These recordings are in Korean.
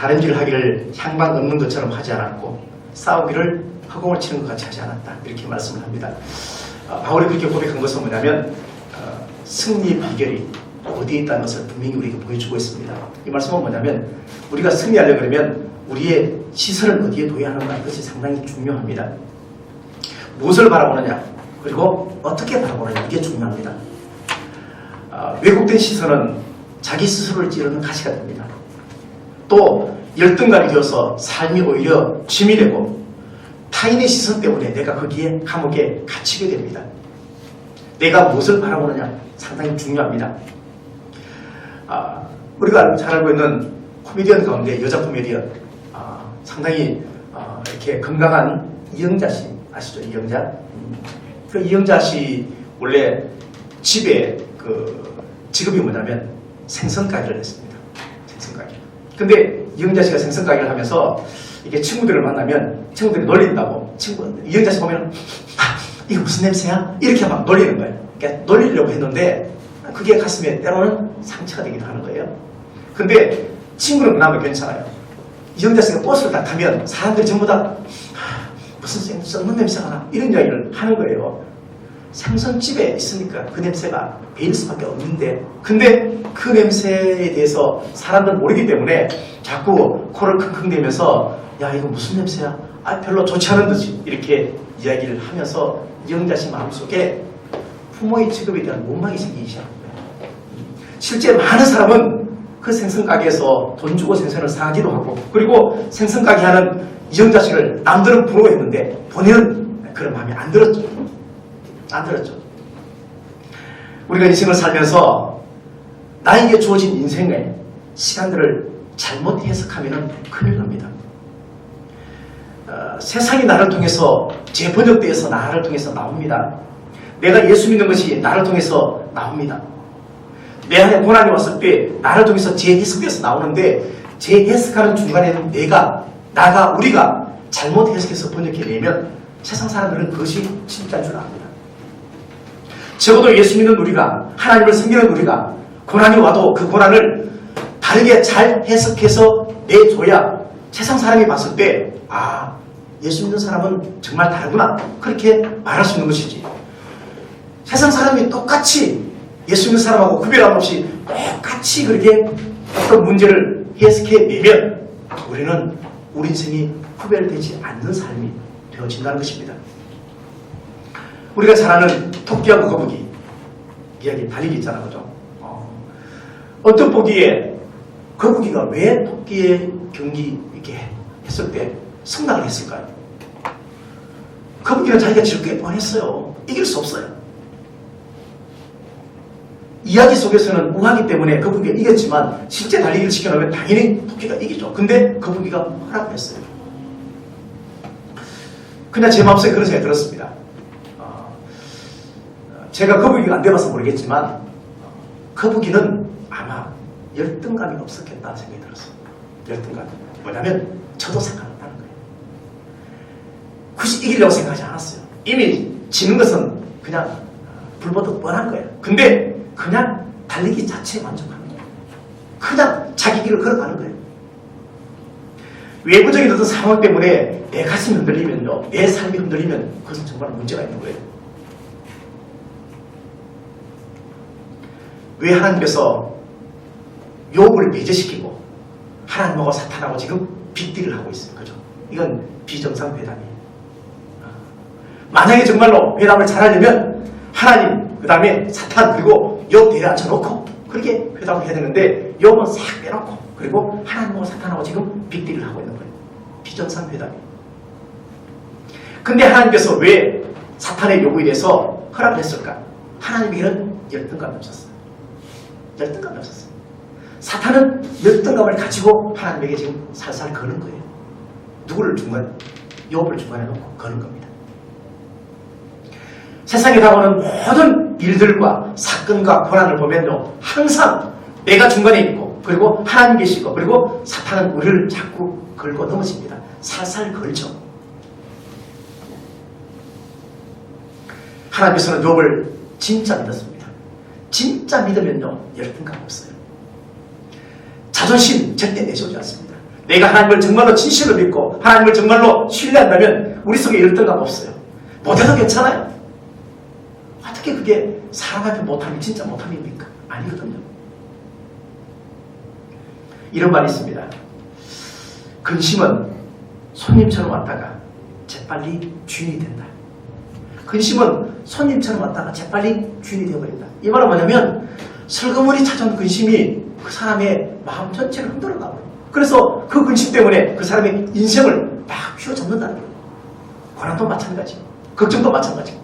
다른 길을 하기를 향방 없는 것처럼 하지 않았고 싸우기를 허공을 치는 것 같이 하지 않았다. 이렇게 말씀을 합니다. 바울이 그렇게 고백한 것은 뭐냐면 승리의 비결이 어디에 있다는 것을 분명히 우리에게 보여주고 있습니다. 이 말씀은 뭐냐면 우리가 승리하려고 그러면 우리의 시선을 어디에 둬야 하는가, 이것이 상당히 중요합니다. 무엇을 바라보느냐, 그리고 어떻게 바라보느냐, 이게 중요합니다. 왜곡된 시선은 자기 스스로를 찌르는 가시가 됩니다. 또 열등감이 되어서 삶이 오히려 짐이 되고 타인의 시선 때문에 내가 거기에 감옥에 갇히게 됩니다. 내가 무엇을 바라보느냐 상당히 중요합니다. 우리가 잘 알고 있는 코미디언 가운데 여자 코미디언 상당히 이렇게 건강한 이영자 씨 아시죠? 이영자? 그 이영자 씨 원래 집에 직업이 뭐냐면 생선가게를 했습니다. 생선가게. 근데 이영자 씨가 생선가게를 하면서 이게 친구들을 만나면 친구들이 놀린다고 이영자 씨 보면 이거 무슨 냄새야? 이렇게 막 놀리는 거예요. 그러니까 놀리려고 했는데 그게 가슴에 때로는 상처가 되기도 하는 거예요. 근데 친구는 그나마 괜찮아요. 이영자 씨가 버스를 딱 타면 사람들이 전부 다 무슨 썩는 냄새가 나 이런 이야기를 하는 거예요. 생선집에 있으니까 그 냄새가 배일 수밖에 없는데 근데 그 냄새에 대해서 사람들은 모르기 때문에 자꾸 코를 킁킁대면서 야 이거 무슨 냄새야? 별로 좋지 않은 듯이 이렇게 이야기를 하면서 이영자 씨 마음속에 부모의 직업에 대한 원망이 생기기 시작합니다. 실제 많은 사람은 그 생선가게에서 돈 주고 생선을 사기도 하고 그리고 생선가게 하는 이영자 씨를 남들은 부러워했는데 본인은 그런 마음이 안 들었죠. 우리가 인생을 살면서 나에게 주어진 인생의 시간들을 잘못 해석하면 큰일 납니다. 세상이 나를 통해서 재번역되어서 나를 통해서 나옵니다. 내가 예수 믿는 것이 나를 통해서 나옵니다. 내 안에 고난이 왔을 때 나를 통해서 재해석돼서 나오는데 재해석하는 중간에는 우리가 잘못 해석해서 번역해내면 세상 사람들은 그것이 진짜인 줄 압니다. 적어도 예수 믿는 우리가 하나님을 섬기는 우리가 고난이 와도 그 고난을 다르게 잘 해석해서 내줘야 세상 사람이 봤을 때 예수 믿는 사람은 정말 다르구나 그렇게 말할 수 있는 것이지. 세상 사람이 똑같이 예수 믿는 사람하고 구별함 없이 똑같이 그렇게 어떤 문제를 해석해내면 우리는 우리 인생이 구별되지 않는 삶이 되어진다는 것입니다. 우리가 잘 아는 토끼하고 거북이 이야기 달리기 있잖아, 그죠? 어떤 보기에 거북이가 왜 토끼의 경기 이렇게 했을 때 승낙을 했을까요? 거북이는 자기가 질 게 뻔했어요. 이길 수 없어요. 이야기 속에서는 우하기 때문에 거북이가 이겼지만 실제 달리기를 시켜놓으면 당연히 토끼가 이기죠. 근데 거북이가 허락을 했어요. 그냥 제 마음속에 그런 생각이 들었습니다. 제가 거북이가 안 돼봐서 모르겠지만 거북이는 아마 열등감이 없었겠다 생각이 들었어요. 열등감이. 뭐냐면 저도 상관없다는 거예요. 굳이 이기려고 생각하지 않았어요. 이미 지는 것은 그냥 불보듯 뻔한 거예요. 근데 그냥 달리기 자체에 만족하는 거예요. 그냥 자기 길을 걸어가는 거예요. 외부적인 어떤 상황 때문에 내 가슴이 흔들리면요, 내 삶이 흔들리면 그것은 정말 문제가 있는 거예요. 왜 하나님께서 욥을 배제시키고 하나님하고 사탄하고 지금 빅딜을 하고 있어요. 그죠? 이건 비정상 회담이에요. 만약에 정말로 회담을 잘하려면 하나님, 그 다음에 사탄, 그리고 욥 대에 앉혀놓고 그렇게 회담을 해야 되는데 욥은 싹 빼놓고 그리고 하나님하고 사탄하고 지금 빅딜을 하고 있는 거예요. 비정상 회담이에요. 근데 하나님께서 왜 사탄의 요구에 대해서 허락을 했을까? 하나님에게는 열등감이 없었어요. 열등감이 없었어요. 사탄은 열등감을 가지고 하나님에게 지금 살살 거는 거예요. 누구를 중간, 욥을 중간에 놓고 거는 겁니다. 세상에 다가오는 모든 일들과 사건과 고난을 보면요, 항상 내가 중간에 있고 그리고 하나님 계시고 그리고 사탄은 우리를 자꾸 걸고 넘어집니다. 살살 걸죠. 하나님께서는 욥을 진짜 믿었습니다. 진짜 믿으면요, 열등감 없어요. 자존심 절대 내세우지 않습니다. 내가 하나님을 정말로 진실로 믿고 하나님을 정말로 신뢰한다면 우리 속에 이럴 뜬감 없어요. 못해도 괜찮아요. 어떻게 그게 사람한테 못함이 진짜 못함입니까? 아니거든요. 이런 말이 있습니다. 근심은 손님처럼 왔다가 재빨리 주인이 된다. 근심은 손님처럼 왔다가 재빨리 주인이 되어버린다. 이 말은 뭐냐면 슬그머니 찾아온 근심이 그 사람의 마음 전체를 흔들어 나와요. 그래서 그 근심 때문에 그 사람의 인생을 막 휘어잡는다는 거예요. 고난도 마찬가지, 걱정도 마찬가지.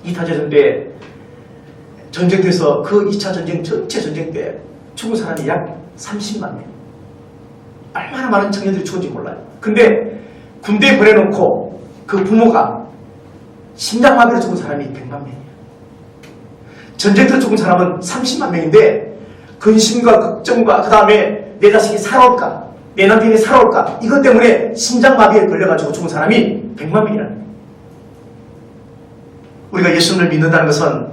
이타 전쟁 때 전쟁터에서 그 2차 전쟁 전체 전쟁 때 죽은 사람이 약 30만 명. 얼마나 많은 청년들이 죽은지 몰라요. 근데 군대에 보내놓고 그 부모가 심장마비로 죽은 사람이 100만 명이에요. 전쟁터 죽은 사람은 30만 명인데 근심과 걱정과 그 다음에 내 자식이 살아올까, 내 남편이 살아올까, 이것 때문에 심장마비에 걸려가지고 죽은 사람이 100만 명이라는 거예요. 우리가 예수님을 믿는다는 것은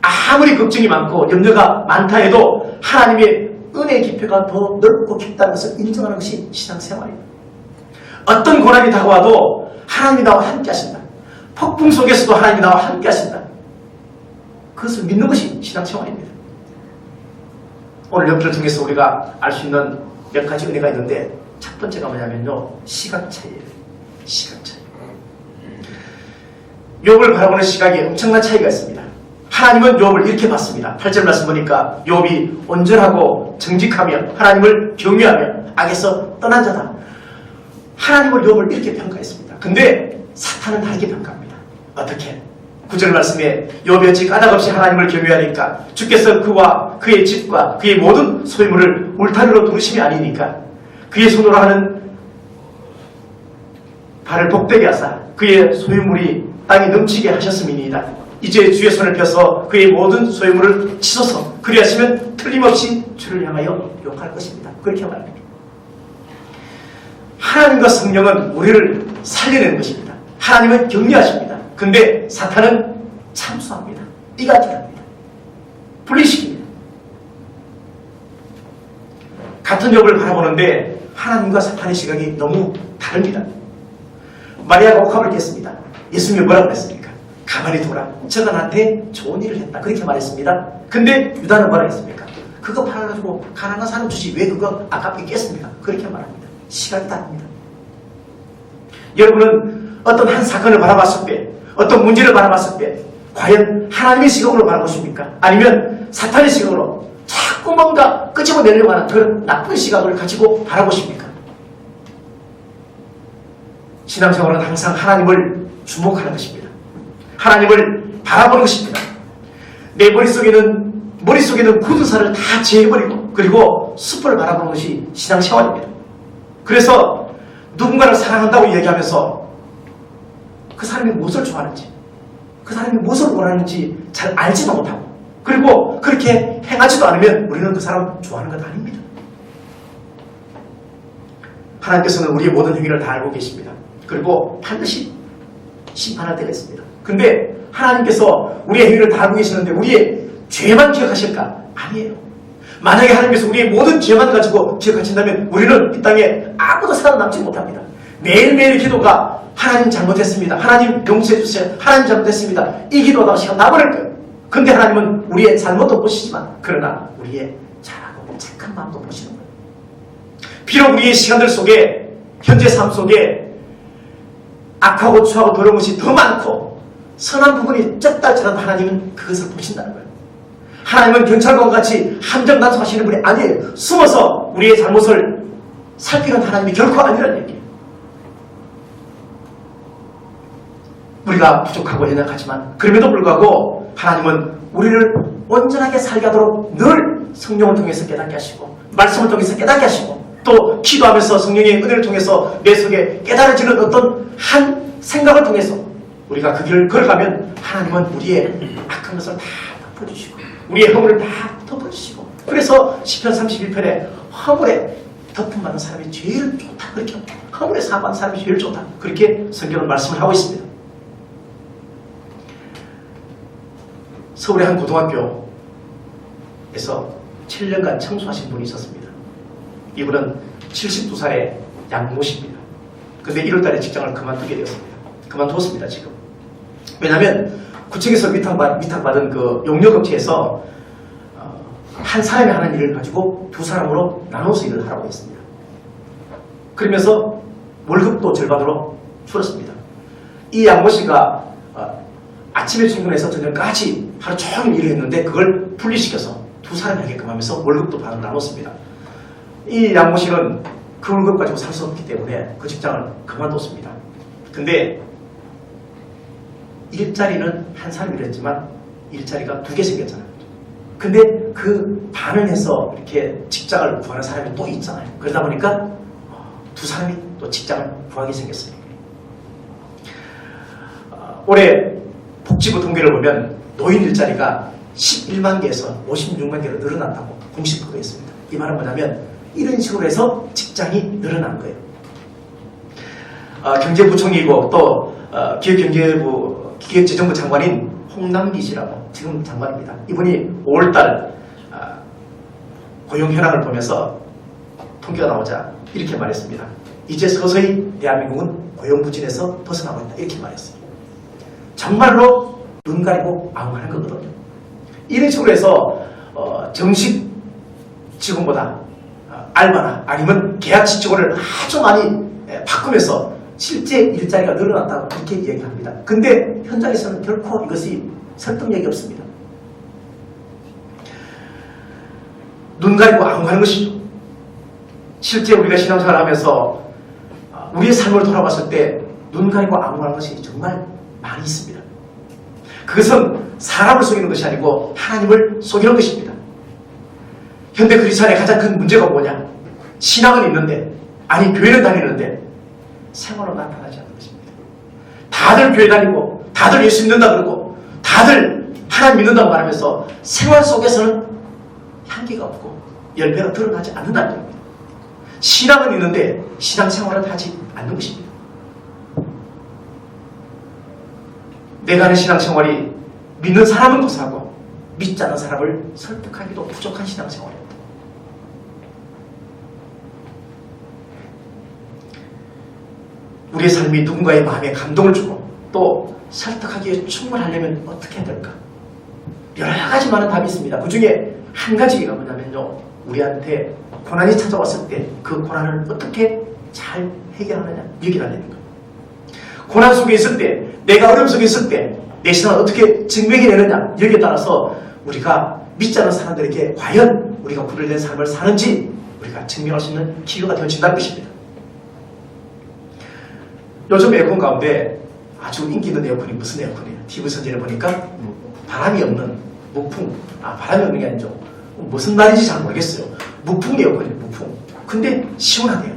아무리 걱정이 많고 염려가 많다 해도 하나님의 은혜의 깊이가 더 넓고 깊다는 것을 인정하는 것이 신앙생활입니다. 어떤 고난이 다가와도 하나님이 나와 함께 하신다. 폭풍 속에서도 하나님이 나와 함께 하신다. 그것을 믿는 것이 신앙생활입니다. 오늘 역사를 통해서 우리가 알 수 있는 몇 가지 은혜가 있는데 첫 번째가 뭐냐면요. 시각 차이예요. 시각 차이. 욥을 바라보는 시각에 엄청난 차이가 있습니다. 하나님은 욥을 이렇게 봤습니다. 8절 말씀 보니까 욥이 온전하고 정직하며 하나님을 경외하며 악에서 떠난 자다. 하나님을 욥을 이렇게 평가했습니다. 근데 사탄은 다르게 평가합니다. 어떻게? 9절 말씀에 욥이 어찌 까닭없이 하나님을 경외하니까 주께서 그와 그의 집과 그의 모든 소유물을 울타리로 두르심이 아니니까 그의 손으로 하는 발을 복되게 하사 그의 소유물이 땅에 넘치게 하셨음이니이다. 이제 주의 손을 펴서 그의 모든 소유물을 치소서. 그리하시면 틀림없이 주를 향하여 욕할 것입니다. 그렇게 말합니다. 하나님과 성령은 우리를 살려내는 것입니다. 하나님은 격려하십니다. 근데 사탄은 참수합니다. 이가질합니다. 분리시킵니다. 같은 욥을 바라보는데 하나님과 사탄의 시각이 너무 다릅니다. 마리아가 옥합을 깼습니다. 예수님이 뭐라고 했습니까? 가만히 둬라. 저가 나한테 좋은 일을 했다. 그렇게 말했습니다. 근데 유다는 뭐라고 했습니까? 그거 팔아가지고 가난한 사람 주시 왜 그거 아깝게 깼습니까? 그렇게 말합니다. 시각이 다릅니다. 여러분은 어떤 한 사건을 바라봤을 때, 어떤 문제를 바라봤을 때 과연 하나님의 시각으로 바라보십니까? 아니면 사탄의 시각으로 자꾸 뭔가 끄집어내려고 하는 그런 나쁜 시각을 가지고 바라보십니까? 신앙생활은 항상 하나님을 주목하는 것입니다. 하나님을 바라보는 것입니다. 내 머릿속에는 굳은 살을 다 제해버리고 그리고 숲을 바라보는 것이 신앙생활입니다. 그래서 누군가를 사랑한다고 이야기하면서 그 사람이 무엇을 좋아하는지 그 사람이 무엇을 원하는지 잘 알지도 못하고 그리고 그렇게 행하지도 않으면 우리는 그 사람 좋아하는 것 아닙니다. 하나님께서는 우리의 모든 행위를 다 알고 계십니다. 그리고 반드시 심판할 때가 있습니다. 근데 하나님께서 우리의 행위를 다 알고 계시는데 우리의 죄만 기억하실까? 아니에요. 만약에 하나님께서 우리의 모든 죄만 가지고 기억하신다면 우리는 이 땅에 아무도 살아남지 못합니다. 매일매일 기도가 하나님 잘못했습니다. 하나님 용서해 주세요. 하나님 잘못했습니다. 이 기도하다가 시간 나버릴 거예요. 근데 하나님은 우리의 잘못도 보시지만 그러나 우리의 잘하고 착한 마음도 보시는 거예요. 비록 우리의 시간들 속에 현재 삶 속에 악하고 추하고 더러운 것이 더 많고 선한 부분이 적다할지라도 하나님은 그것을 보신다는 거예요. 하나님은 경찰관같이 함정단속하시는 분이 아니에요. 숨어서 우리의 잘못을 살피는 하나님이 결코 아니라는 얘기예요. 우리가 부족하고 연약하지만 그럼에도 불구하고 하나님은 우리를 온전하게 살게 하도록 늘 성령을 통해서 깨닫게 하시고 말씀을 통해서 깨닫게 하시고 또 기도하면서 성령의 은혜를 통해서 내 속에 깨달아지는 어떤 한 생각을 통해서 우리가 그 길을 걸어가면 하나님은 우리의 악한 것을 다 덮어주시고 우리의 허물을 다 덮어주시고 그래서 시편 31편에 허물에 덮음 받는 사람이 제일 좋다 그렇게 허물에 사과하는 사람이 제일 좋다 그렇게 성경은 말씀을 하고 있습니다. 서울의 한 고등학교에서 7년간 청소하신 분이 있었습니다. 이분은 72살의 양모 씨입니다. 근데 1월달에 직장을 그만두게 되었습니다. 그만두었습니다, 지금. 왜냐하면 구청에서 위탁받은 그 용역업체에서 한 사람이 하는 일을 가지고 두 사람으로 나눠서 일을 하라고 했습니다. 그러면서 월급도 절반으로 줄었습니다. 이 양모 씨가 아침에 출근해서 저녁까지 하루 종일 일을 했는데 그걸 분리시켜서 두 사람이 하게끔 하면서 월급도 반을 나눴습니다. 이 양모 씨는 그 월급 가지고 살 수 없기 때문에 그 직장을 그만뒀습니다. 근데 일자리는 한 사람이 일했지만 일자리가 두 개 생겼잖아요. 근데 그 반을 해서 이렇게 직장을 구하는 사람이 또 있잖아요. 그러다 보니까 두 사람이 또 직장을 구하게 생겼어요. 올해 복지부 통계를 보면 노인 일자리가 11만 개에서 56만 개로 늘어났다고 공식 보도했습니다. 이 말은 뭐냐면 이런 식으로 해서 직장이 늘어난 거예요. 경제부총리이고 또 기획재정부 장관인 홍남기 씨라고 지금 장관입니다. 이분이 5월달 고용 현황을 보면서 통계가 나오자 이렇게 말했습니다. 이제 서서히 대한민국은 고용부진에서 벗어나고 있다. 이렇게 말했어요. 정말로 눈 가리고 아웅하는 거거든요. 이런 식으로 해서 정식 직원보다 알바나 아니면 계약직 직원을 아주 많이 바꾸면서 실제 일자리가 늘어났다고 그렇게 이야기합니다. 근데 현장에서는 결코 이것이 설득력이 없습니다. 눈 가리고 아웅하는 것이죠. 실제 우리가 신앙생활을 하면서 우리의 삶을 돌아봤을 때 눈 가리고 아웅하는 것이 정말 많이 있습니다. 그것은 사람을 속이는 것이 아니고 하나님을 속이는 것입니다. 현대 크리스찬의 가장 큰 문제가 뭐냐? 신앙은 있는데, 아니 교회는 다니는데 생활로 나타나지 않는 것입니다. 다들 교회 다니고 다들 예수 믿는다 그러고 다들 하나님 믿는다고 말하면서 생활 속에서는 향기가 없고 열매가 드러나지 않는다는 겁니다. 신앙은 있는데 신앙생활은 하지 않는 것입니다. 내가 하는 신앙생활이 믿는 사람은 고사하고 믿지 않는 사람을 설득하기도 부족한 신앙생활입니다. 우리의 삶이 누군가의 마음에 감동을 주고 또 설득하기에 충분하려면 어떻게 해야 될까? 여러 가지 많은 답이 있습니다. 그 중에 한 가지가 뭐냐면요. 우리한테 고난이 찾아왔을 때 그 고난을 어떻게 잘 해결하느냐, 여기라는 거예요. 고난 속에 있을 때, 내가 어려움 속에 있을 때 내 신앙을 어떻게 증명해내느냐, 여기에 따라서 우리가 믿지 않는 사람들에게 과연 우리가 구별된 삶을 사는지 우리가 증명할 수 있는 기회가 되어진다는 것입니다. 요즘 에어컨 가운데 아주 인기 있는 에어컨이 무슨 에어컨이에요? TV 선전에 보니까 바람이 없는 무풍, 바람이 없는 게 아니죠. 무슨 말인지 잘 모르겠어요. 무풍 에어컨이에요, 무풍. 근데 시원하대요.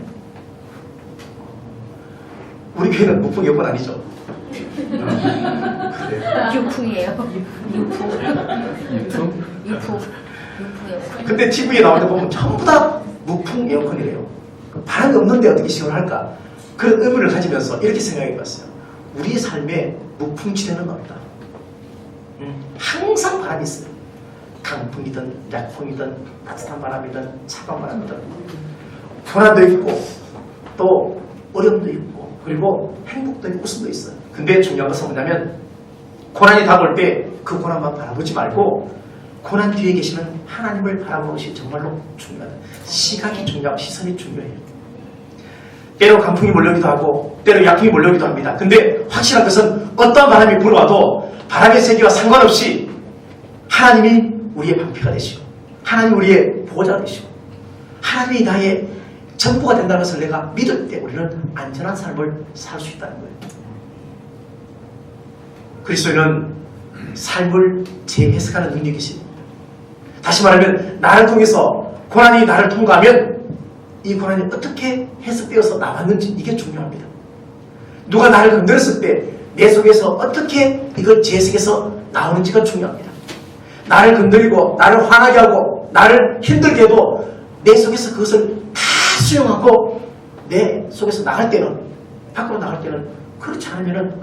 우리 교회는 무풍 에어컨 아니죠? 유풍이에요. 유풍. 에어컨. 근데 TV에 나올 때 보면 전부 다 무풍 에어컨이래요. 바람이 없는데 어떻게 시원할까? 그런 의문을 가지면서 이렇게 생각해봤어요. 우리의 삶에 무풍지대는 없다. 항상 바람이 있어요. 강풍이든 약풍이든 따뜻한 바람이든 차가운 바람이든 고난도 있고 또 어려움도 있고 그리고 행복도 있고 웃음도 있어요. 근데 중요한 것은 뭐냐면 고난이 다가올 때 그 고난만 바라보지 말고 고난 뒤에 계시는 하나님을 바라보는 것이 정말로 중요하다. 시각이 중요하고 시선이 중요해요. 때로 강풍이 몰려오기도 하고 때로 약풍이 몰려오기도 합니다. 근데 확실한 것은 어떤 바람이 불어와도 바람의 세기와 상관없이 하나님이 우리의 방패가 되시고 하나님이 우리의 보호자가 되시고 하나님이 나의 전부가 된다는 것을 내가 믿을 때 우리는 안전한 삶을 살 수 있다는 거예요. 그리스도인은 삶을 재해석하는 능력이 있습니다. 다시 말하면 나를 통해서 고난이 나를 통과하면 이 고난이 어떻게 해석되어서 나왔는지 이게 중요합니다. 누가 나를 건드렸을 때 내 속에서 어떻게 이걸 재해석해서 나오는지가 중요합니다. 나를 건드리고 나를 화나게 하고 나를 힘들게 해도 내 속에서 그것을 다 수용하고 내 속에서 나갈 때는 밖으로 나갈 때는 그렇지 않으면은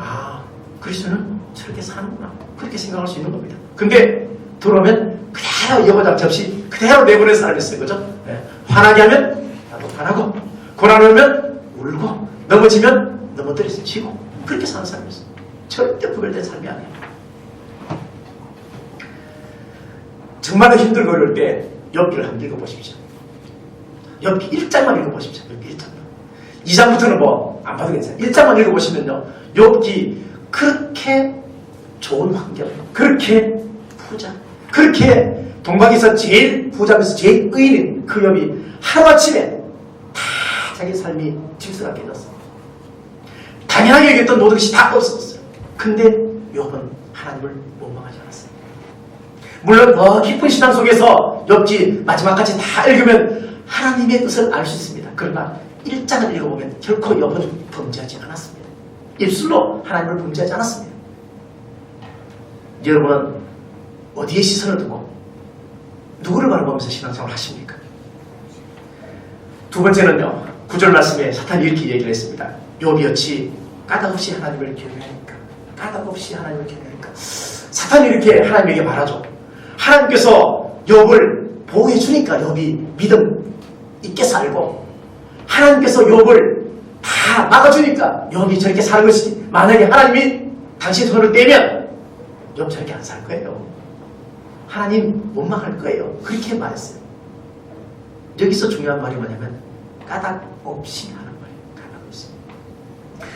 그리스도는 저렇게 사는구나 그렇게 생각할 수 있는 겁니다. 근데 들어오면 그대로 여과장치 없이 그대로 내보낸 사람이 있어요. 그죠? 네. 화나게 하면 안 하고, 고난 오면 울고, 넘어지면 넘어뜨려서 치고, 그렇게 사는 사람이었어요. 절대 구별된 삶이 아니에요. 정말로 힘들고 어려울 때 욥기를 한번 읽어보십시오. 욥기 1장만 읽어보십시오. 욥기 1장만. 2장부터는 뭐 안 봐도 괜찮아요. 1장만 읽어보시면요. 욥기 그렇게 좋은 환경, 그렇게 부자, 그렇게 동방에서 제일 부자면서 제일 의인인 그 욥이 하루아침에 다 자기 삶이 질서가 깨졌어요. 당연하게 여겼던 모든 것이 다 없어졌어요. 근데 욥은 하나님을 원망하지 않았어요. 물론 더 깊은 신앙 속에서 욥기 마지막까지 다 읽으면 하나님의 뜻을 알 수 있습니다. 그러나 1장을 읽어보면 결코 욥은 범죄하지 않았습니다. 입술로 하나님을 범죄하지 않았습니다. 여러분은 어디에 시선을 두고 누구를 바라보면서 신앙생활을 하십니까? 두 번째는요. 9절 말씀에 사탄이 이렇게 얘기를 했습니다. 욥이 어찌 까닭없이 하나님을 경외하니까, 까닭없이 하나님을 경외하니까. 사탄이 이렇게 하나님에게 말하죠. 하나님께서 욥을 보호해 주니까 욥이 믿음 있게 살고, 하나님께서 욥을 다 막아주니까 욥이 저렇게 사는 것이지. 만약에 하나님이 당신 손을 떼면 욥 저렇게 안 살 거예요. 하나님 원망할 거예요. 그렇게 말했어요. 여기서 중요한 말이 뭐냐면 까닭 없이 하는 거예요. 까닭 없이.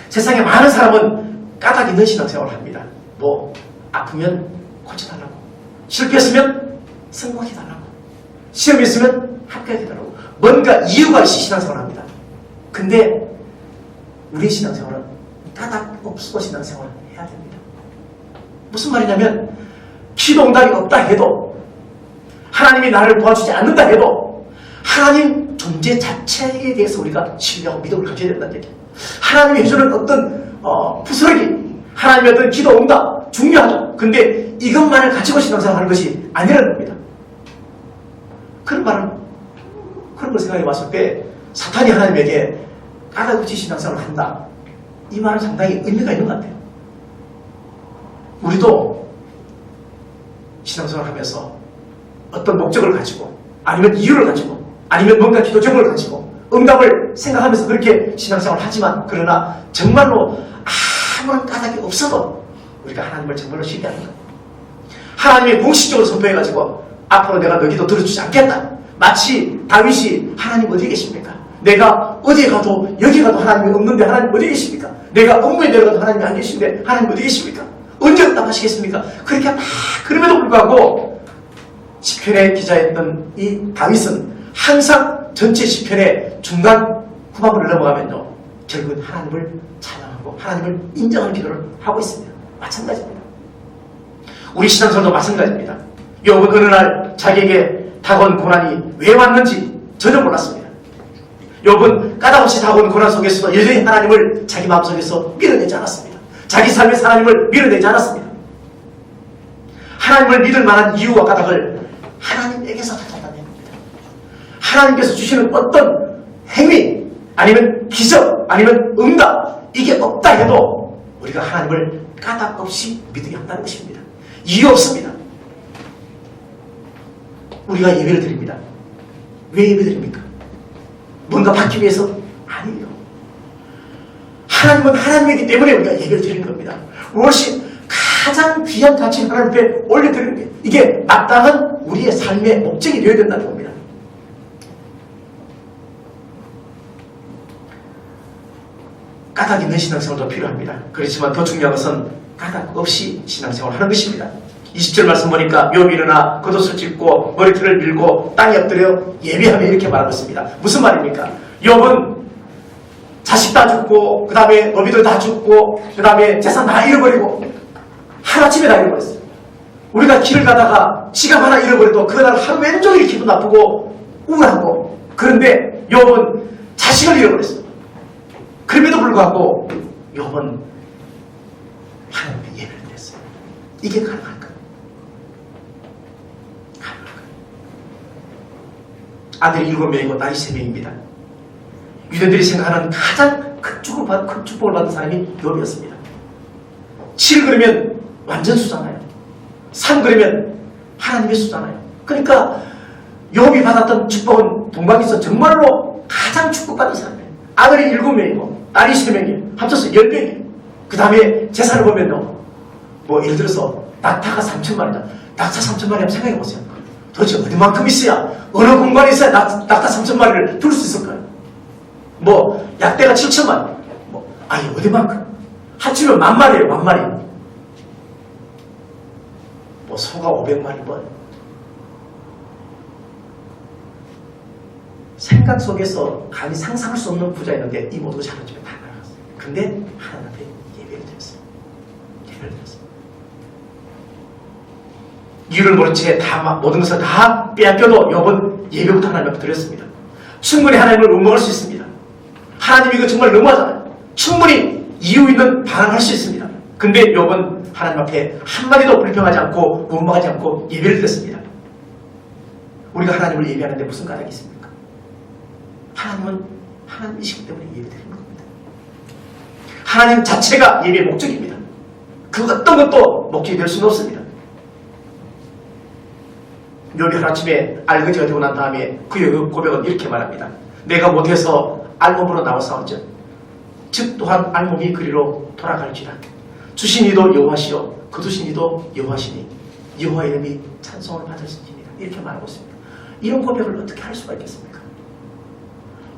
세상에 많은 사람은 까닭 있는 신앙생활을 합니다. 뭐 아프면 고쳐달라고, 실패했으면 성공해달라고, 시험이 있으면 합격해달라고, 뭔가 이유가 있이 신앙생활을 합니다. 근데 우리 신앙생활은 까닭 없고 신앙생활을 해야 됩니다. 무슨 말이냐면 기도응답이 없다 해도, 하나님이 나를 도와주지 않는다 해도 하나님 존재 자체에 대해서 우리가 신뢰하고 믿음을 가져야 된다는 얘기예요. 하나님이 해주는 어떤 부스러기, 하나님의 어떤 기도응답 중요하죠. 근데 이것만을 가지고 신앙생활하는 것이 아니라는 겁니다. 그런 걸 생각해 봤을 때 사탄이 하나님에게 까닭없이 신앙생활을 한다, 이 말은 상당히 의미가 있는 것 같아요. 우리도 신앙생활을 하면서 어떤 목적을 가지고, 아니면 이유를 가지고, 아니면 뭔가 기도 제목을 가지고 응답을 생각하면서 그렇게 신앙생활을 하지만, 그러나 정말로 아무런 까닭이 없어도 우리가 하나님을 정말로 신뢰하는 거예요. 하나님이 공식적으로 선포해가지고 앞으로 내가 너 기도 들어주지 않겠다. 마치 다윗이 하나님 어디 계십니까? 내가 어디에 가도 여기 가도 하나님이 없는데 하나님 어디 계십니까? 내가 업무에 내려가도 하나님이 안 계신데 하나님 어디 계십니까? 언제 응답하시겠습니까? 그렇게 막 그럼에도 불구하고 시편의 기자였던 이 다윗은 항상 전체 시편의 중간 후반부를 넘어가면요, 결국은 하나님을 찬양하고 하나님을 인정하는 기도를 하고 있습니다. 마찬가지입니다. 우리 신앙생활도 마찬가지입니다. 욥은 어느 날 자기에게 다가온 고난이 왜 왔는지 전혀 몰랐습니다. 욥은 까닭없이 다가온 고난 속에서도 여전히 하나님을 자기 마음속에서 밀어내지 않았습니다. 자기 삶에서 하나님을 밀어내지 않았습니다. 하나님을 믿을 만한 이유와 까닭을 하나님에게서 찾아내는 겁니다. 하나님께서 주시는 어떤 행위, 아니면 기적, 아니면 응답, 이게 없다 해도 우리가 하나님을 까닭없이 믿게 한다는 것입니다. 이유 없습니다. 우리가 예배를 드립니다. 왜 예배 드립니까? 뭔가 받기 위해서? 아니에요. 하나님은 하나님이기 때문에 우리가 예배를 드리는 겁니다. 무엇이 가장 귀한 가치를 하나님 앞에 올려드리는 게, 이게 마땅한 우리의 삶의 목적이 되어야 된다는 겁니다. 까닭 있는 신앙생활도 필요합니다. 그렇지만 더 중요한 것은 까닭 없이 신앙생활을 하는 것입니다. 20절 말씀 보니까 욥이 일어나 겉옷을 찢고 머리털을 밀고 땅에 엎드려 예배하며 이렇게 말하고 있습니다. 무슨 말입니까? 욥은 자식 다 죽고, 그 다음에 노비들 다 죽고, 그 다음에 재산 다 잃어버리고 하루아침에 다 잃어버렸어요. 우리가 길을 가다가 지갑 하나 잃어버려도 그날 하루 왼종일 기분 나쁘고 우울하고, 그런데 욥은 자식을 잃어버렸어요. 그럼에도 불구하고 욥은 하나님께 예배를 드렸어요. 이게 가능할까요? 아들이 7명이고 딸이 3명입니다. 유대인들이 생각하는 가장 큰 축복을 받은 사람이 욥이었습니다. 7 그러면 완전 수잖아요. 3 그러면 하나님의 수잖아요. 그러니까 욥이 받았던 축복은 동방에서 정말로 가장 가장 축복받은 사람이에요. 아들이 7명이고 딸이 3명이에요. 합쳐서 10명이에요. 그 다음에 재산을 보면요. 뭐 예를 들어서 낙타가 3천마리다. 낙타 3천마리 한번 생각해보세요. 도대체 어디만큼 있어야 어느 공간에 있어야 낙타 3천마리를 둘 수 있을까요? 뭐 약대가 7천마리 아니 어디만큼 합치면 10,000마리예요. 10,000마리. 뭐 소가 500마리 뭐 생각 속에서 감히 상상할 수 없는 부자였는데 이 모두가 작은 집에 다 나갔어요. 근데 하나님한테 예배를 드렸어요. 예배를 드렸어요. 이유를 모른 채 다 모든 것을 다 빼앗겨도 욥은 예배부터 하나님 앞에 드렸습니다. 충분히 하나님을 욕먹을 수 있습니다. 하나님 이거 정말 너무하잖아요. 충분히 이유 있는 반항할 수 있습니다. 근데 욥은 하나님 앞에 한마디도 불평하지 않고 원망하지 않고 예배를 드렸습니다. 우리가 하나님을 예배하는데 무슨 까닭이 있습니까? 하나님은 하나님이시기 때문에 예배드리는 겁니다. 하나님 자체가 예배의 목적입니다. 그 어떤 것도 목적이 될 수는 없습니다. 욥이 하루아침에 알거지가 되고 난 다음에 그의 고백은 이렇게 말합니다. 내가 못해서 알몸으로 나와 싸웠죠. 즉 또한 알몸이 그리로 돌아갈지라. 주신 이도 여호와시요 거두신 이도 여호와시니 여호와의 이름이 찬송을 받으시니라. 이렇게 말하고 있습니다. 이런 고백을 어떻게 할 수가 있겠습니까?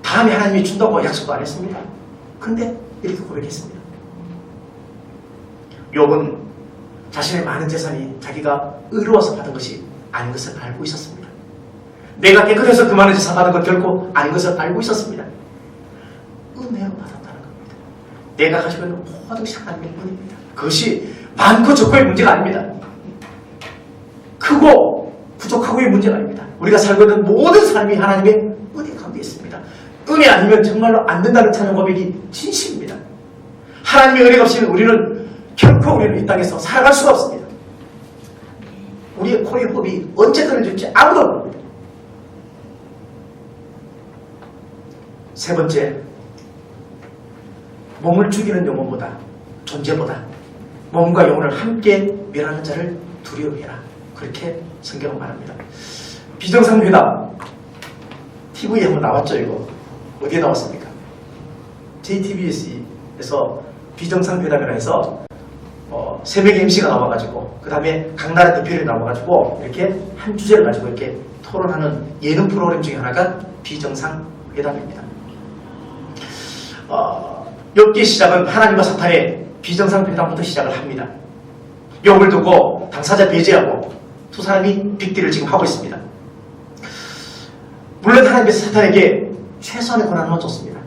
다음에 하나님이 준다고 약속도 안 했습니다. 근데 이렇게 고백했습니다. 욥은 자신의 많은 재산이 자기가 의로워서 받은 것이 아닌 것을 알고 있었습니다. 내가 깨끗해서 그 많은 재산 받은 것 결코 아닌 것을 알고 있었습니다. 은혜로 받았다는 겁니다. 내가 가지고 있는 모든 것이 하나님의 은혜입니다. 그것이 많고 적고의 문제가 아닙니다. 크고 부족하고의 문제가 아닙니다. 우리가 살고 있는 모든 삶이 하나님의 은혜 가운데 있습니다. 은혜 아니면 정말로 안 된다는 찬양 고백이 진실입니다. 하나님의 은혜가 없이는 우리는 결코 우리는 이 땅에서 살아갈 수가 없습니다. 우리의 코의 호흡이 언제 끊어질지 아무도 모릅니다. 세 번째, 몸을 죽이는 영혼보다 존재보다 몸과 영혼을 함께 멸하는 자를 두려워해라. 그렇게 성경은 말합니다. 비정상회담 TV에 한번 나왔죠. 이거 어디에 나왔습니까? JTBC에서 비정상회담이라 해서 3명의 MC가 나와가지고 그 다음에 각 나라 대표들이 나와가지고 이렇게 한 주제를 가지고 이렇게 토론하는 예능 프로그램 중에 하나가 비정상회담입니다. 욥기의 시작은 하나님과 사탄의 비정상회담부터 시작을 합니다. 욥을 두고 당사자 배제하고 두 사람이 빅딜을 지금 하고 있습니다. 물론 하나님께서 사탄에게 최소한의 권한만 줬습니다.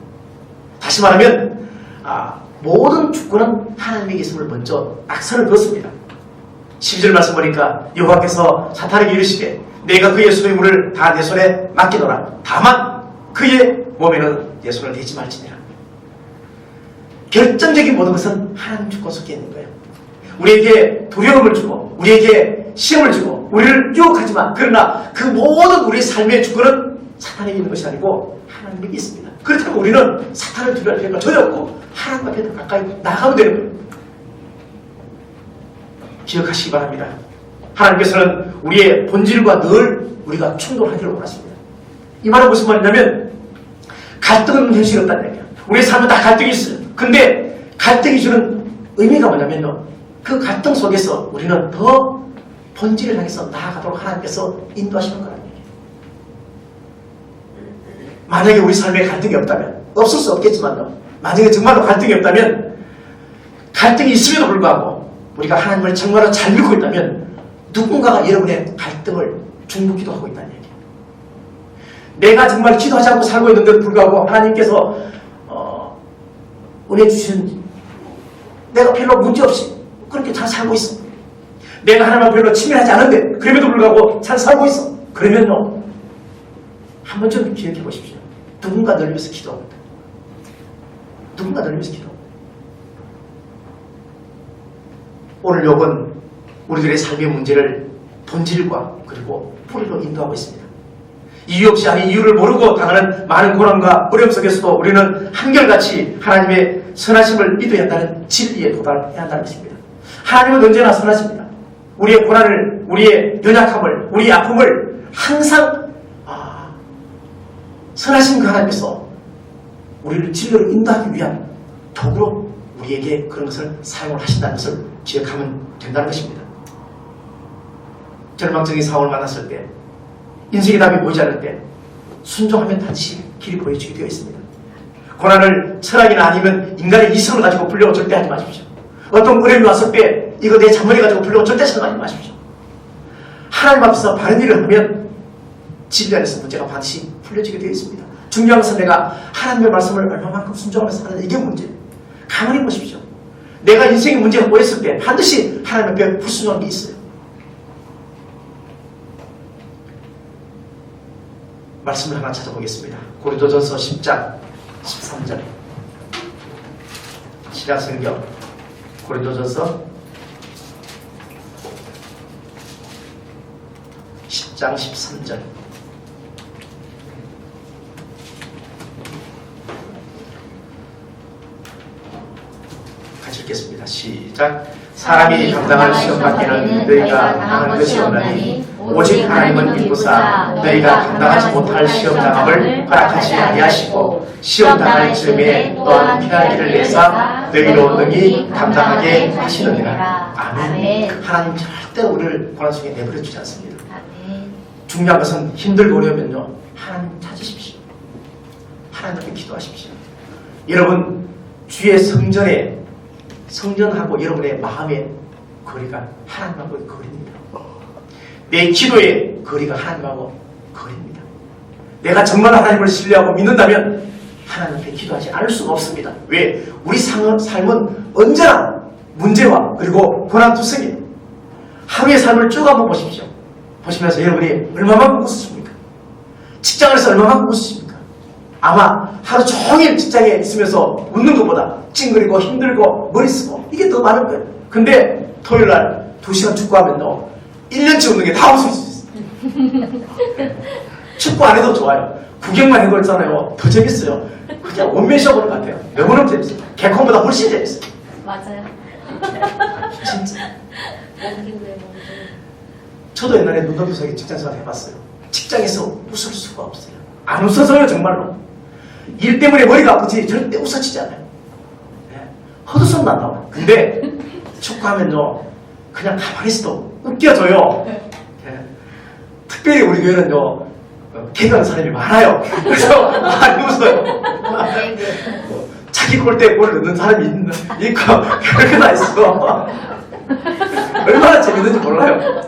다시 말하면 모든 주권은 하나님에게 있음을 먼저 낙선을 그었습니다. 12절 말씀 보니까 여호와께서 사탄에게 이르시되 내가 그의 소유물을 다 내 손에 맡기노라. 다만 그의 몸에는 내 손을 대지 말지니라. 결정적인 모든 것은 하나님 주권 속에 있는 거예요. 우리에게 두려움을 주고 우리에게 시험을 주고 우리를 유혹하지만 그러나 그 모든 우리의 삶의 주권은 사탄에게 있는 것이 아니고 하나님에게 있습니다. 그렇다면 우리는 사탄을 두려워할 필요가 전혀 없고 하나님 앞에 더 가까이 나가면 되는 거예요. 기억하시기 바랍니다. 하나님께서는 우리의 본질과 늘 우리가 충돌하기를 원하십니다. 이 말은 무슨 말이냐면 갈등은 현실이 없다는 얘기예요. 우리의 삶은 다 갈등이 있어요. 근데 갈등이 주는 의미가 뭐냐면요. 그 갈등 속에서 우리는 더 본질을 향해서 나아가도록 하나님께서 인도하시는 거라는 얘기예요. 만약에 우리 삶에 갈등이 없다면 없을 수 없겠지만요. 만약에 정말로 갈등이 없다면 갈등이 있음에도 불구하고 우리가 하나님을 정말로 잘 믿고 있다면 누군가가 여러분의 갈등을 중보기도 하고 있다는 얘기예요. 내가 정말 기도하지 않고 살고 있는데도 불구하고 하나님께서 은혜 주신 내가 별로 문제없이 그렇게 잘 살고 있어. 내가 하나님과 별로 친밀하지 않은데 그럼에도 불구하고 잘 살고 있어. 그러면요. 한 번 좀 기억해 보십시오. 누군가 널 위해서 기도합니다. 누군가 널 위해서 기도합니다. 오늘 욥은 우리들의 삶의 문제를 본질과 그리고 뿌리로 인도하고 있습니다. 이유 없이 아닌 이유를 모르고 당하는 많은 고난과 어려움 속에서도 우리는 한결같이 하나님의 선하심을 믿어야 한다는 진리에 도달해야 한다는 것입니다. 하나님은 언제나 선하십니다. 우리의 고난을, 우리의 연약함을, 우리의 아픔을 항상 선하신 그 하나님께서 우리를 진리로 인도하기 위한 도구로 우리에게 그런 것을 사용을 하신다는 것을 기억하면 된다는 것입니다. 절망적인 상황을 만났을 때, 인생의 답이 보이지 않을 때 순종하면 반드시 길이 보여지게 되어 있습니다. 고난을 철학이나 아니면 인간의 이성을 가지고 풀려고 절대 하지 마십시오. 어떤 어려움이 왔을 때 이거 내 잔머리 가지고 풀려고 절대 생각하지 마십시오. 하나님 앞에서 바른 일을 하면 진리 안에서 문제가 반드시 풀려지게 되어 있습니다. 중요한 것은 내가 하나님의 말씀을 얼마만큼 순종하면서 사는 이게 문제예요. 가만히 보십시오. 내가 인생의 문제가 보였을 때 반드시 하나님 앞에 불순종한 게 있어요. 말씀을 하나 찾아보겠습니다. 고린도전서 10장 13절 신약성경 고린도전서 10장 13절 같이 읽겠습니다. 시작. 사람이 감당할 시험 받기는 너희가 당한 것이 없나니 오직 하나님은 믿고사 너희가 감당하지 못할 시험 당함을 허락하지 아니하시고 시험 당할 즈음에 또한 피할 길을 내사 너희로 능히 감당하게 하시느니라. 아멘. 하나님 절대로 우리를 고난 속에 내버려 주지 않습니다. 중요한 것은 힘들고 어려우면요, 하나님 찾으십시오. 하나님께 기도하십시오. 여러분 주의 성전하고 여러분의 마음의 거리가 하나님하고의 거리입니다. 내 기도의 거리가 하나님하고 거리입니다. 내가 정말 하나님을 신뢰하고 믿는다면 하나님 앞에 기도하지 않을 수가 없습니다. 왜? 우리 삶은 언제나 문제와 그리고 고난투성이에요. 하루의 삶을 쭉 한번 보십시오. 보시면서 여러분이 얼마만큼 웃으십니까? 직장에서 얼마만큼 웃으십니까? 아마 하루 종일 직장에 있으면서 웃는 것보다 찡그리고 힘들고 머리 쓰고 이게 더 많을 거예요. 근데 토요일날 2시간 축구하면요 1년치 웃는 게 다 웃을 수 있어요. 축구 안 해도 좋아요. 구경만 해도 있잖아요. 더 재밌어요. 그냥 원맨쇼 보는 것 같아요. 너무너무 재밌어요. 개콘보다 훨씬 재밌어요. 맞아요. 진짜. 저도 옛날에 눈높이석에 직장생활 해봤어요. 직장에서 웃을 수가 없어요. 안 웃어서요 정말로. 일 때문에 머리가 아프지 절대 웃어지지 않아요. 네. 헛웃음 난다고. 근데 축구하면요 그냥 가만히 있어도 웃겨져요. 네. 특별히 우리 교회는요 개그하는 사람이 많아요. 그래서 많이 웃어요. 자기 골대에 골을 넣는 사람이 있고 별거 다 있어. 얼마나 재밌는지 몰라요.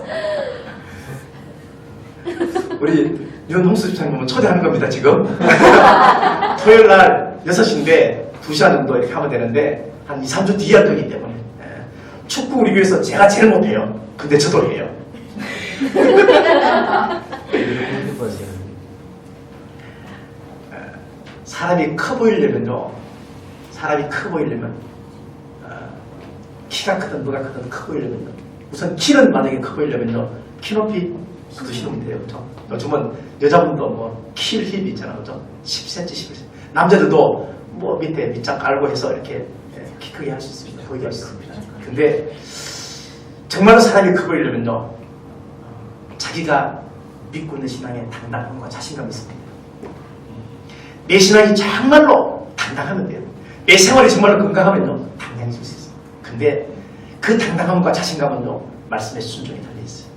우리 윤홍수 집사님 초대하는 겁니다 지금. 토요일날 6시인데 2시간 정도 이렇게 하면 되는데 한 2, 3주 뒤에 할 거기 때문에 축구 우리 교회에서 제가 제일 못해요. 근데 저도 해요. 사람이 커 보이려면요, 사람이 커 보이려면 키가 크든 누가 크든 커 보이려면요, 우선 키는 만약에 커 보이려면요 키 높이 두시면 돼요. 그렇죠? 요즘은 여자분도 뭐 킬 힙이 있잖아요. 그렇죠? 10cm, 11cm. 남자들도 뭐 밑에 밑장 깔고 해서 이렇게 키 크게 할 수 있습니다. 보이게 할 수 있습니다. 근데 정말로 사람이 커 보이려면요 자기가 믿고 있는 신앙에 당당함과 자신감이 있습니다. 내 신앙이 정말로 당당하면 돼요. 내 생활이 정말로 건강하면요 당당해질 수 있어요. 근데 그 당당함과 자신감은요 말씀의 순종에 달려있어요.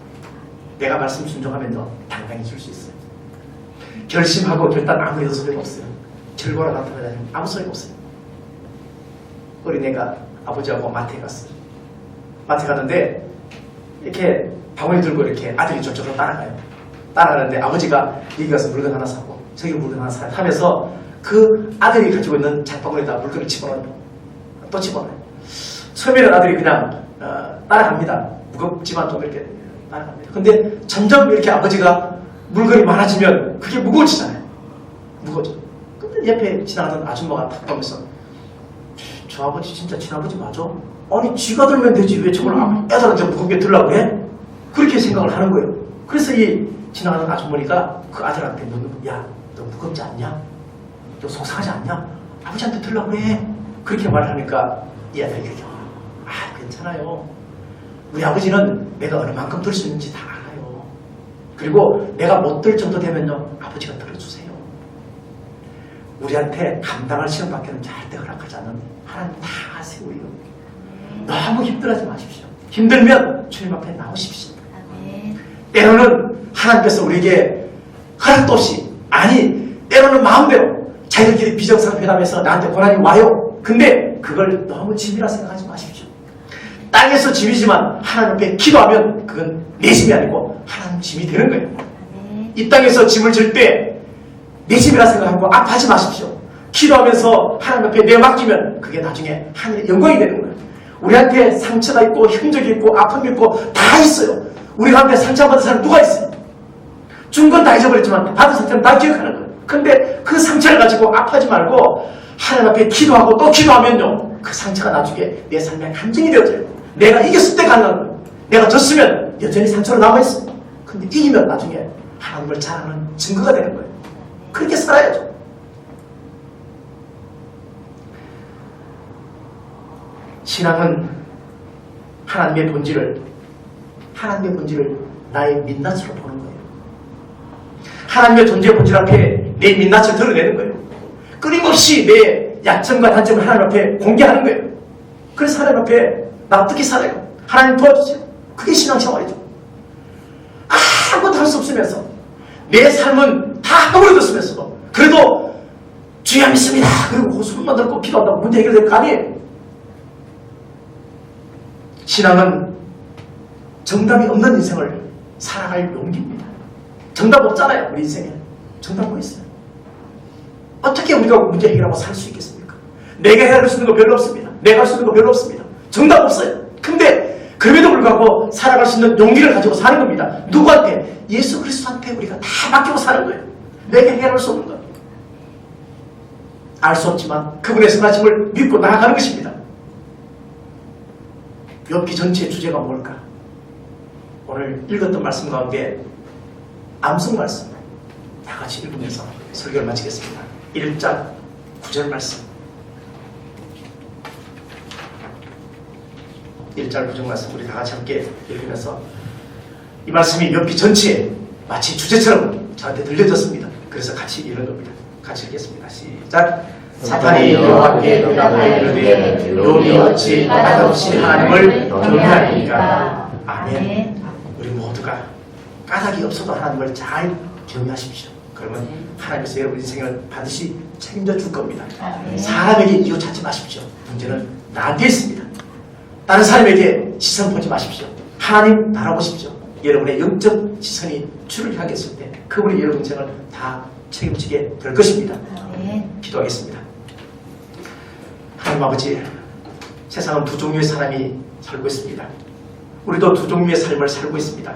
내가 말씀 순종하면요 당당해질 수 있어요. 결심하고 결단 아무리 해도 소리가 없어요. 결과가 나타나면 아무 소리가 없어요. 어린애가 아버지하고 마트에 갔어요. 마트에 갔는데 이렇게 바구니 들고 이렇게 아들이 저쪽으로 따라가요. 따라가는데 아버지가 여기 가서 물건 하나 사고 저기 물건 하나 사요 하면서 그 아들이 가지고 있는 장바구니에다 물건을 집어넣어요. 또 집어넣어요. 처음에는 아들이 그냥 따라갑니다. 무겁지만 좀 이렇게 따라갑니다. 근데 점점 이렇게 아버지가 물건이 많아지면 그게 무거워지잖아요. 무거워져. 근데 옆에 지나가던 아줌마가 탁 보면서 저 아버지 진짜 친아버지 맞아? 아니 지가 들면 되지 왜 저걸 애들한테 무겁게 들라고 해? 그렇게 생각을 하는 거예요. 그래서 이 지나가는 아주머니가 그 아들한테 묻는 거야. 야, 너 무겁지 않냐? 너 속상하지 않냐? 아버지한테 들라고 해. 그렇게 말하니까 이 아들이 이렇게 괜찮아요. 우리 아버지는 내가 얼마만큼 들 수 있는지 다 알아요. 그리고 내가 못 들 정도 되면요 아버지가 들어주세요. 우리한테 감당할 시간밖에는 절대 허락하지 않는 하나님 다 아시고 이요. 너무 힘들어하지 마십시오. 힘들면 주님 앞에 나오십시오. 아멘. 때로는 하나님께서 우리에게 허락도 없이, 아니 때로는 마음대로 자기들끼리 비정상회담해서 나한테 고난이 와요. 근데 그걸 너무 짐이라 생각하지 마십시오. 땅에서 짐이지만 하나님 앞에 기도하면 그건 내 짐이 아니고 하나님 짐이 되는 거예요. 아멘. 이 땅에서 짐을 질 때 내 짐이라 생각하고 아파하지 마십시오. 기도하면서 하나님 앞에 내맡기면 그게 나중에 하나님의 영광이 되는 거예요. 우리한테 상처가 있고 흔적이 있고 아픔이 있고 다 있어요. 우리 가운데 상처받은 사람 누가 있어요? 준 건 다 잊어버렸지만 받은 상처는 다 기억하는 거예요. 근데 그 상처를 가지고 아파하지 말고 하나님 앞에 기도하고 또 기도하면요, 그 상처가 나중에 내 삶의 함정이 되어져요. 내가 이겼을 때 가능한 거예요. 내가 졌으면 여전히 상처로 남아있어요. 근데 이기면 나중에 하나님을 잘하는 증거가 되는 거예요. 그렇게 살아야죠. 신앙은 하나님의 본질을 나의 민낯으로 보는 거예요. 하나님의 존재 본질 앞에 내 민낯을 드러내는 거예요. 끊임없이 내 약점과 단점을 하나님 앞에 공개하는 거예요. 그래서 하나님 앞에 나 어떻게 살아요? 하나님 도와주세요. 그게 신앙생활이죠. 아무것도 할 수 없으면서 내 삶은 다 허물어졌으면서도 그래도 주여 믿습니다. 그리고 손만 들고 기도한다고 문제 해결될 거 아니에요. 신앙은 정답이 없는 인생을 살아갈 용기입니다. 정답 없잖아요. 우리 인생에 정답 뭐 있어요? 어떻게 우리가 문제 해결하고 살 수 있겠습니까? 내가 해결할 수 있는 거 별로 없습니다. 내가 할 수 있는 거 별로 없습니다. 정답 없어요. 근데 그럼에도 불구하고 살아갈 수 있는 용기를 가지고 사는 겁니다. 누구한테? 예수 그리스도한테 우리가 다 맡기고 사는 거예요. 내가 해결할 수 없는 거예요. 알 수 없지만 그분의 선하심을 믿고 나아가는 것입니다. 욥기 전체의 주제가 뭘까? 오늘 읽었던 말씀 가운데 암송 말씀 다 같이 읽으면서 설교를 마치겠습니다. 1장 9절 말씀, 1절 9절 말씀 우리 다 같이 함께 읽으면서, 이 말씀이 욥기 전체에 마치 주제처럼 저한테 들려졌습니다. 그래서 같이 읽는 겁니다. 같이 읽겠습니다. 시작. 사탄이 여호와께 대답하여 이르되 욥이 어찌 까닭없이 하나님을 경외하니까. 아멘. 우리 모두가 까닭이 없어도 하나님을 잘 경외하십시오. 그러면 하나님께서 여러분 인생을 반드시 책임져 줄 겁니다. 사람에게 이유 찾지 마십시오. 문제는 나한테 있습니다. 다른 사람에게 시선 보지 마십시오. 하나님 바라보십시오. 여러분의 영적 시선이 주를 향했을 때 그분이 여러분 인생을 다 책임지게 될 것입니다. 기도하겠습니다. 하나님 아버지, 세상은 두 종류의 사람이 살고 있습니다. 우리도 두 종류의 삶을 살고 있습니다.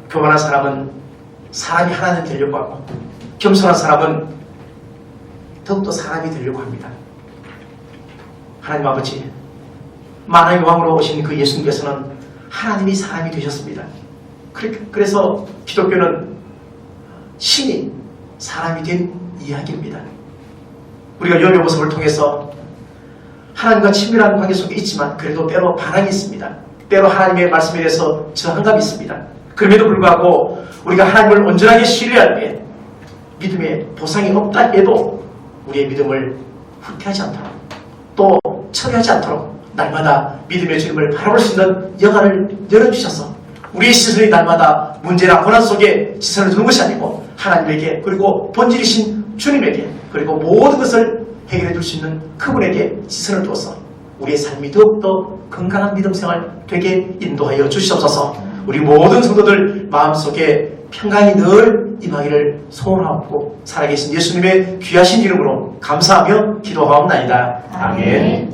교만한 사람은 사람이 하나님 되려고 하고, 겸손한 사람은 더욱더 사람이 되려고 합니다. 하나님 아버지, 만왕의 왕으로 오신 그 예수님께서는 하나님이 사람이 되셨습니다. 그래서 기독교는 신이 사람이 된 이야기입니다. 우리가 욥의 모습을 통해서 하나님과 친밀한 관계 속에 있지만 그래도 때로 반항이 있습니다. 때로 하나님의 말씀에 대해서 저항감이 있습니다. 그럼에도 불구하고 우리가 하나님을 온전하게 신뢰할 때 믿음에 보상이 없다 해도 우리의 믿음을 후퇴하지 않도록, 또 철회하지 않도록 날마다 믿음의 주님을 바라볼 수 있는 여간을 열어주셔서 우리의 시선이 날마다 문제나 고난 속에 시선을 두는 것이 아니고 하나님에게, 그리고 본질이신 주님에게, 그리고 모든 것을 해결해 줄 수 있는 그분에게 시선을 두어서 우리의 삶이 더욱더 건강한 믿음 생활 되게 인도하여 주시옵소서. 우리 모든 성도들 마음속에 평강이 늘 임하기를 소원하옵고 살아계신 예수님의 귀하신 이름으로 감사하며 기도하옵나이다. 아멘.